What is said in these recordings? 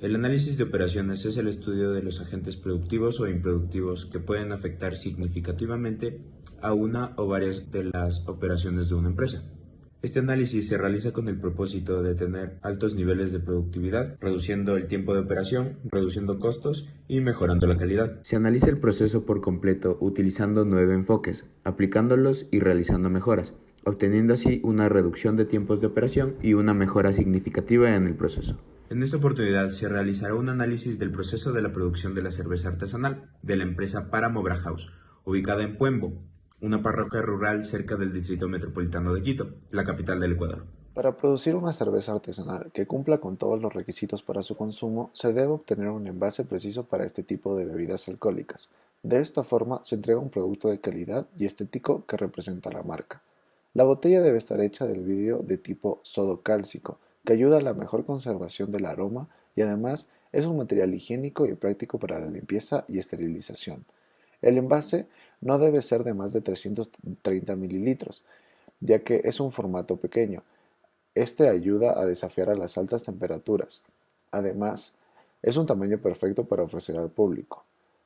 El análisis de operaciones es el estudio de los agentes productivos o improductivos que pueden afectar significativamente a una o varias de las operaciones de una empresa. Este análisis se realiza con el propósito de tener altos niveles de productividad, reduciendo el tiempo de operación, reduciendo costos y mejorando la calidad. Se analiza el proceso por completo utilizando 9 enfoques, aplicándolos y realizando mejoras, obteniendo así una reducción de tiempos de operación y una mejora significativa en el proceso. En esta oportunidad se realizará un análisis del proceso de la producción de la cerveza artesanal de la empresa Páramo Brewhouse, ubicada en Puembo, una parroquia rural cerca del Distrito Metropolitano de Quito, la capital del Ecuador. Para producir una cerveza artesanal que cumpla con todos los requisitos para su consumo, se debe obtener un envase preciso para este tipo de bebidas alcohólicas. De esta forma se entrega un producto de calidad y estético que representa la marca. La botella debe estar hecha del vidrio de tipo sodo-cálcico, que ayuda a la mejor conservación del aroma y además es un material higiénico y práctico para la limpieza y esterilización. El envase no debe ser de más de 330 mililitros, ya que es un formato pequeño. Este ayuda a desafiar a las altas temperaturas. Además, es un tamaño perfecto para ofrecer al público.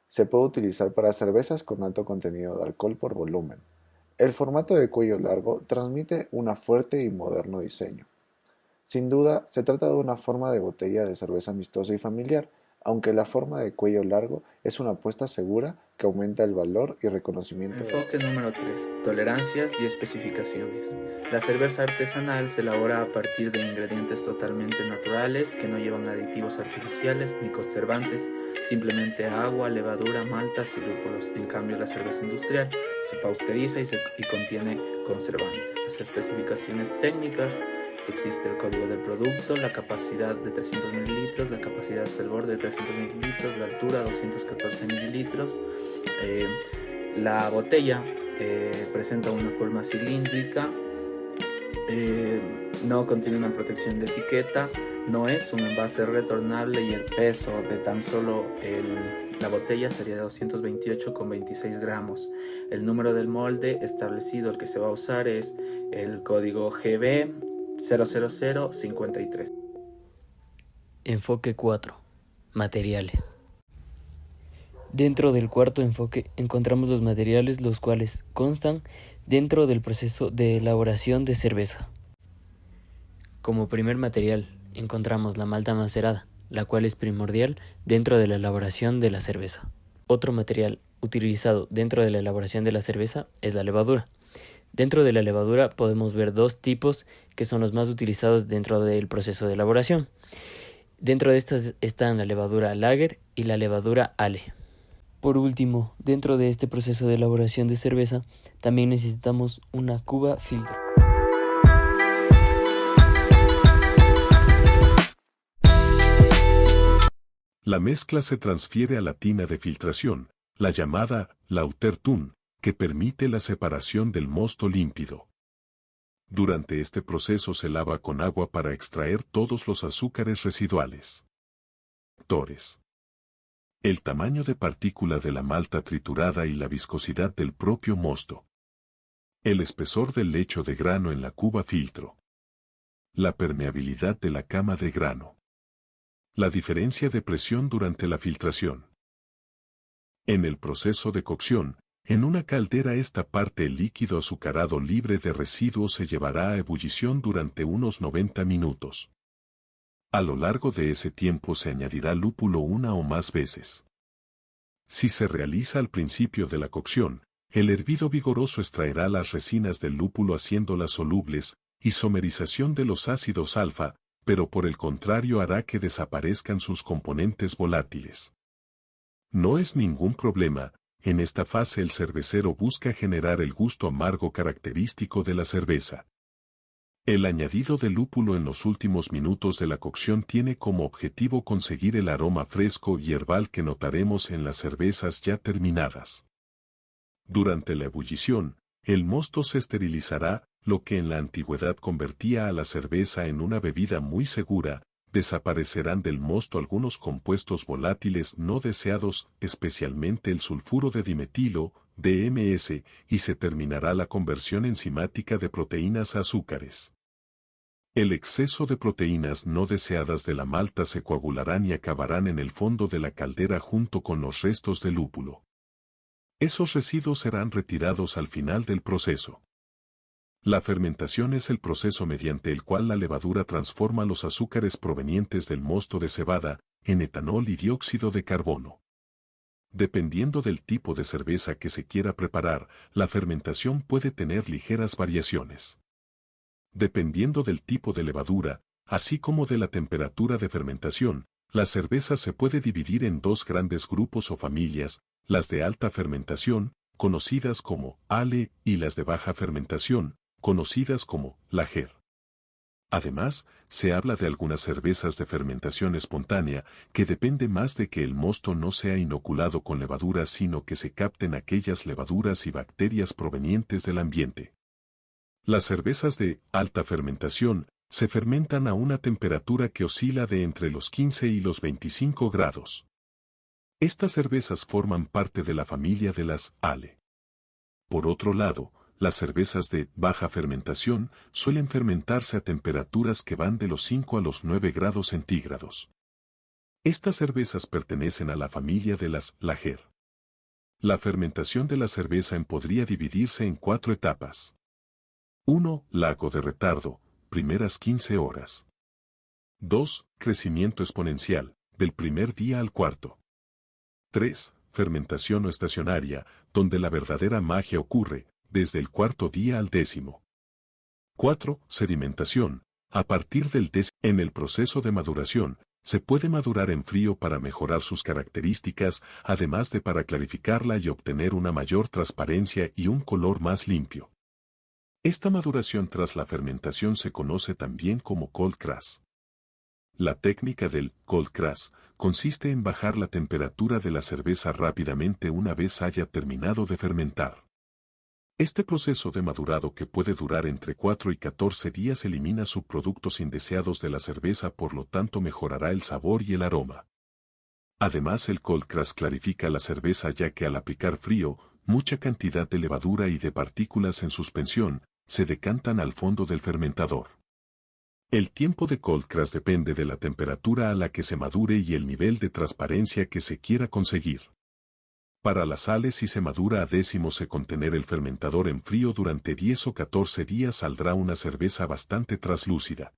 Se puede utilizar para cervezas con alto contenido de alcohol por volumen. El formato de cuello largo transmite un fuerte y moderno diseño. Sin duda, se trata de una forma de botella de cerveza amistosa y familiar, aunque la forma de cuello largo es una apuesta segura que aumenta el valor y reconocimiento. Enfoque número 3. Tolerancias y especificaciones. La cerveza artesanal se elabora a partir de ingredientes totalmente naturales que no llevan aditivos artificiales ni conservantes, simplemente agua, levadura, maltas y lúpulos. En cambio, la cerveza industrial se pasteuriza y contiene conservantes. Las especificaciones técnicas: existe el código del producto, la capacidad de 300 mililitros, la capacidad hasta el borde de 300 mililitros, la altura 214 mililitros. La botella presenta una forma cilíndrica, no contiene una protección de etiqueta, no es un envase retornable y el peso de tan solo la botella sería de 228,26 gramos. El número del molde establecido, el que se va a usar, es el código GB 00053. Enfoque 4. Materiales. Dentro del cuarto enfoque encontramos los materiales, los cuales constan dentro del proceso de elaboración de cerveza. Como primer material encontramos la malta macerada, la cual es primordial dentro de la elaboración de la cerveza. Otro material utilizado dentro de la elaboración de la cerveza es la levadura. Dentro de la levadura podemos ver dos tipos que son los más utilizados dentro del proceso de elaboración. Dentro de estas están la levadura lager y la levadura ale. Por último, dentro de este proceso de elaboración de cerveza, también necesitamos una cuba filtro. La mezcla se transfiere a la tina de filtración, la llamada Lautertun, que permite la separación del mosto límpido. Durante este proceso se lava con agua para extraer todos los azúcares residuales. Factores: el tamaño de partícula de la malta triturada y la viscosidad del propio mosto. El espesor del lecho de grano en la cuba filtro. La permeabilidad de la cama de grano. La diferencia de presión durante la filtración. En el proceso de cocción, en una caldera esta parte el líquido azucarado libre de residuos se llevará a ebullición durante unos 90 minutos. A lo largo de ese tiempo se añadirá lúpulo una o más veces. Si se realiza al principio de la cocción, el hervido vigoroso extraerá las resinas del lúpulo haciéndolas solubles, isomerización de los ácidos alfa, pero por el contrario hará que desaparezcan sus componentes volátiles. No es ningún problema. En esta fase el cervecero busca generar el gusto amargo característico de la cerveza. El añadido de lúpulo en los últimos minutos de la cocción tiene como objetivo conseguir el aroma fresco y herbal que notaremos en las cervezas ya terminadas. Durante la ebullición, el mosto se esterilizará, lo que en la antigüedad convertía a la cerveza en una bebida muy segura. Desaparecerán del mosto algunos compuestos volátiles no deseados, especialmente el sulfuro de dimetilo, DMS, y se terminará la conversión enzimática de proteínas a azúcares. El exceso de proteínas no deseadas de la malta se coagularán y acabarán en el fondo de la caldera junto con los restos de lúpulo. Esos residuos serán retirados al final del proceso. La fermentación es el proceso mediante el cual la levadura transforma los azúcares provenientes del mosto de cebada en etanol y dióxido de carbono. Dependiendo del tipo de cerveza que se quiera preparar, la fermentación puede tener ligeras variaciones. Dependiendo del tipo de levadura, así como de la temperatura de fermentación, la cerveza se puede dividir en dos grandes grupos o familias, las de alta fermentación, conocidas como ale, y las de baja fermentación, conocidas como lager. Además, se habla de algunas cervezas de fermentación espontánea, que depende más de que el mosto no sea inoculado con levaduras sino que se capten aquellas levaduras y bacterias provenientes del ambiente. Las cervezas de alta fermentación se fermentan a una temperatura que oscila de entre los 15 y los 25 grados. Estas cervezas forman parte de la familia de las ale. Por otro lado, las cervezas de baja fermentación suelen fermentarse a temperaturas que van de los 5 a los 9 grados centígrados. Estas cervezas pertenecen a la familia de las lager. La fermentación de la cerveza podría dividirse en 4 etapas. 1. Lago de retardo, primeras 15 horas. 2. Crecimiento exponencial, del primer día al cuarto. 3. Fermentación o estacionaria, donde la verdadera magia ocurre, desde el cuarto día al 10º. 4. Sedimentación, a partir del 10º. En el proceso de maduración, se puede madurar en frío para mejorar sus características, además de para clarificarla y obtener una mayor transparencia y un color más limpio. Esta maduración tras la fermentación se conoce también como cold crash. La técnica del cold crash consiste en bajar la temperatura de la cerveza rápidamente una vez haya terminado de fermentar. Este proceso de madurado, que puede durar entre 4 y 14 días, elimina subproductos indeseados de la cerveza, por lo tanto mejorará el sabor y el aroma. Además, el cold crash clarifica la cerveza, ya que al aplicar frío, mucha cantidad de levadura y de partículas en suspensión se decantan al fondo del fermentador. El tiempo de cold crash depende de la temperatura a la que se madure y el nivel de transparencia que se quiera conseguir. Para las sales, si se madura a 10º se contener el fermentador en frío durante 10 o 14 días, saldrá una cerveza bastante traslúcida.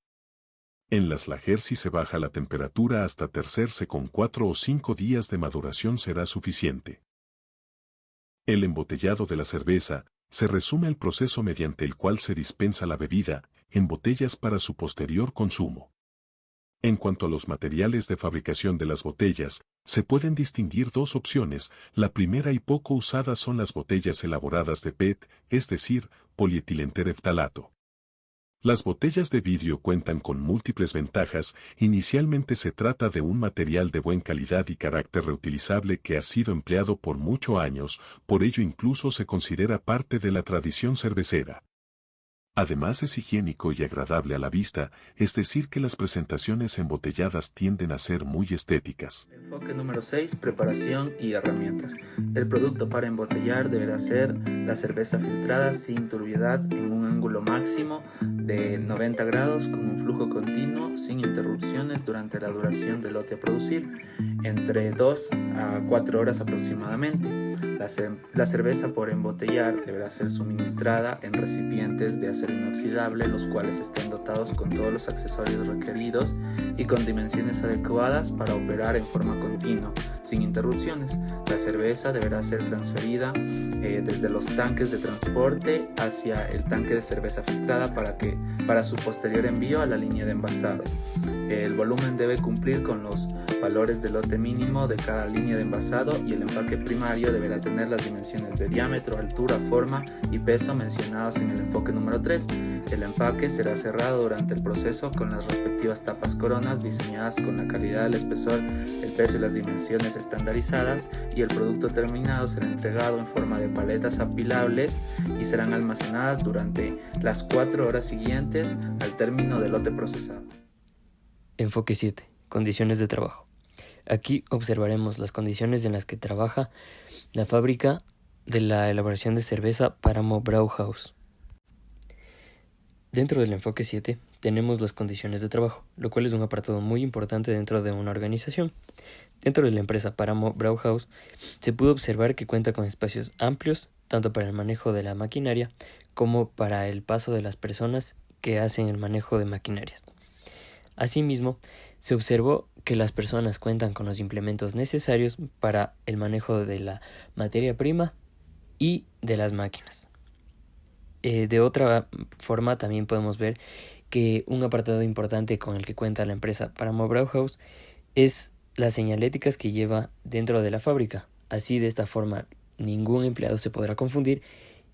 En las lager, si se baja la temperatura hasta tercerse, con 4 o 5 días de maduración será suficiente. El embotellado de la cerveza se resume el proceso mediante el cual se dispensa la bebida en botellas para su posterior consumo. En cuanto a los materiales de fabricación de las botellas, se pueden distinguir dos opciones. La primera y poco usada son las botellas elaboradas de PET, es decir, polietilentereftalato. Las botellas de vidrio cuentan con múltiples ventajas. Inicialmente se trata de un material de buena calidad y carácter reutilizable que ha sido empleado por muchos años, por ello incluso se considera parte de la tradición cervecera. Además, es higiénico y agradable a la vista, es decir que las presentaciones embotelladas tienden a ser muy estéticas. Enfoque número 6. Preparación y herramientas. El producto para embotellar deberá ser la cerveza filtrada sin turbiedad en un ángulo máximo de 90 grados con un flujo continuo sin interrupciones durante la duración del lote a producir, entre 2 a 4 horas aproximadamente. La cerveza por embotellar deberá ser suministrada en recipientes de acero inoxidable, los cuales estén dotados con todos los accesorios requeridos y con dimensiones adecuadas para operar en forma continua, sin interrupciones. La cerveza deberá ser transferida desde los tanques de transporte hacia el tanque de cerveza filtrada para su posterior envío a la línea de envasado. El volumen debe cumplir con los valores de lote mínimo de cada línea de envasado y el empaque primario deberá tener las dimensiones de diámetro, altura, forma y peso mencionados en el enfoque número 3. El empaque será cerrado durante el proceso con las respectivas tapas coronas diseñadas con la calidad, el espesor, el peso y las dimensiones estandarizadas, y el producto terminado será entregado en forma de paletas apilables y serán almacenadas durante las 4 horas siguientes al término del lote procesado. Enfoque 7. Condiciones de trabajo. Aquí observaremos las condiciones en las que trabaja la fábrica de la elaboración de cerveza Páramo Brauhaus. Dentro del enfoque 7 tenemos las condiciones de trabajo, lo cual es un apartado muy importante dentro de una organización. Dentro de la empresa Páramo Brauhaus se pudo observar que cuenta con espacios amplios, tanto para el manejo de la maquinaria como para el paso de las personas que hacen el manejo de maquinarias. Asimismo, se observó que las personas cuentan con los implementos necesarios para el manejo de la materia prima y de las máquinas. De otra forma, también podemos ver que un apartado importante con el que cuenta la empresa Páramo Brauhaus es las señaléticas que lleva dentro de la fábrica. Así, de esta forma, ningún empleado se podrá confundir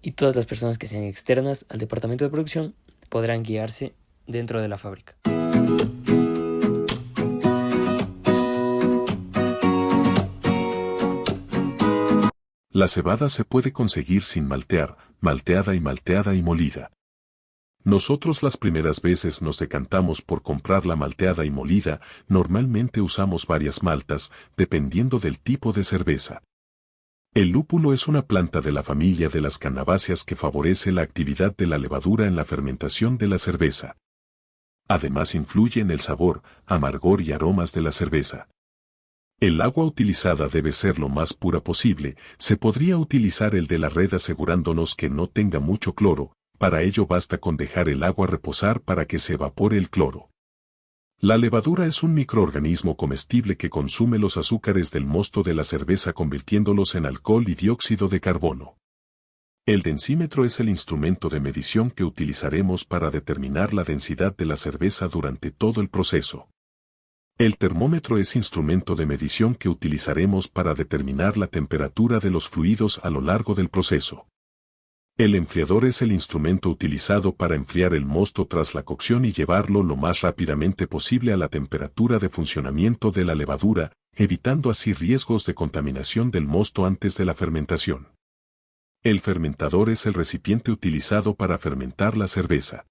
y todas las personas que sean externas al departamento de producción podrán guiarse dentro de la fábrica. La cebada se puede conseguir sin maltear, malteada y molida. Nosotros las primeras veces nos decantamos por comprar la malteada y molida, normalmente usamos varias maltas, dependiendo del tipo de cerveza. El lúpulo es una planta de la familia de las cannabáceas que favorece la actividad de la levadura en la fermentación de la cerveza. Además influye en el sabor, amargor y aromas de la cerveza. El agua utilizada debe ser lo más pura posible, se podría utilizar el de la red asegurándonos que no tenga mucho cloro, para ello basta con dejar el agua reposar para que se evapore el cloro. La levadura es un microorganismo comestible que consume los azúcares del mosto de la cerveza convirtiéndolos en alcohol y dióxido de carbono. El densímetro es el instrumento de medición que utilizaremos para determinar la densidad de la cerveza durante todo el proceso. El termómetro es instrumento de medición que utilizaremos para determinar la temperatura de los fluidos a lo largo del proceso. El enfriador es el instrumento utilizado para enfriar el mosto tras la cocción y llevarlo lo más rápidamente posible a la temperatura de funcionamiento de la levadura, evitando así riesgos de contaminación del mosto antes de la fermentación. El fermentador es el recipiente utilizado para fermentar la cerveza.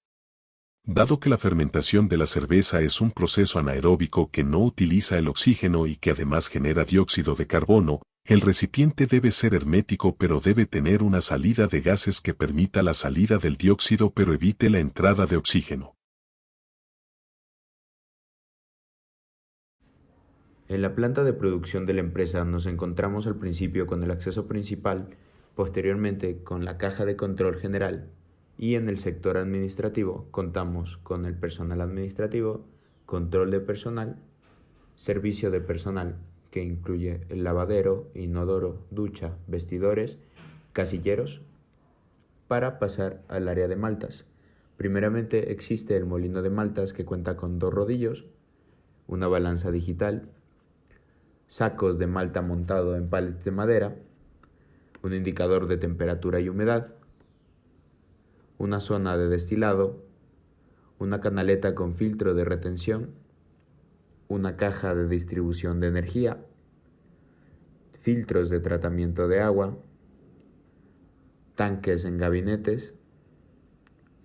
Dado que la fermentación de la cerveza es un proceso anaeróbico que no utiliza el oxígeno y que además genera dióxido de carbono, el recipiente debe ser hermético pero debe tener una salida de gases que permita la salida del dióxido pero evite la entrada de oxígeno. En la planta de producción de la empresa nos encontramos al principio con el acceso principal, posteriormente con la caja de control general, y en el sector administrativo contamos con el personal administrativo, control de personal, servicio de personal, que incluye el lavadero, inodoro, ducha, vestidores, casilleros, para pasar al área de maltas. Primeramente existe el molino de maltas que cuenta con 2 rodillos, una balanza digital, sacos de malta montado en pallets de madera, un indicador de temperatura y humedad, una zona de destilado, una canaleta con filtro de retención, una caja de distribución de energía, filtros de tratamiento de agua, tanques en gabinetes.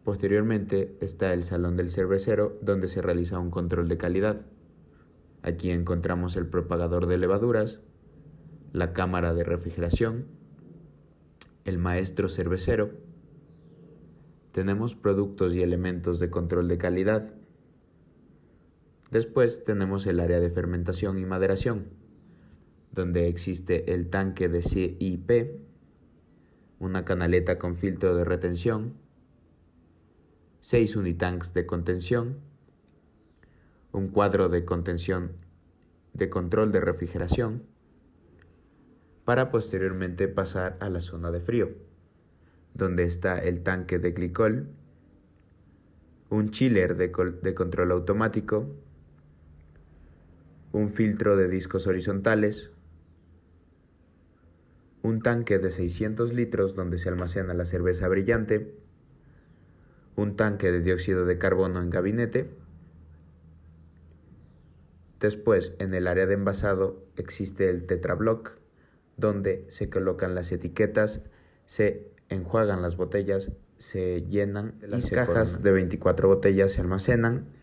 Posteriormente está el salón del cervecero donde se realiza un control de calidad. Aquí encontramos el propagador de levaduras, la cámara de refrigeración, el maestro cervecero. Tenemos productos y elementos de control de calidad. Después tenemos el área de fermentación y maderación, donde existe el tanque de CIP, una canaleta con filtro de retención, 6 unitanks de contención, un cuadro de contención de control de refrigeración, para posteriormente pasar a la zona de frío, donde está el tanque de glicol, un chiller de control automático, un filtro de discos horizontales, un tanque de 600 litros donde se almacena la cerveza brillante, un tanque de dióxido de carbono en gabinete. Después, en el área de envasado existe el tetrablock, donde se colocan las etiquetas, se enjuagan las botellas, se llenan y las cajas de 24 botellas se almacenan.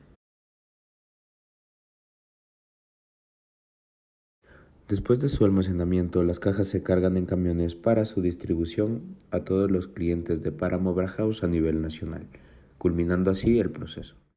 Después de su almacenamiento, las cajas se cargan en camiones para su distribución a todos los clientes de Páramo Brauhaus a nivel nacional, culminando así el proceso.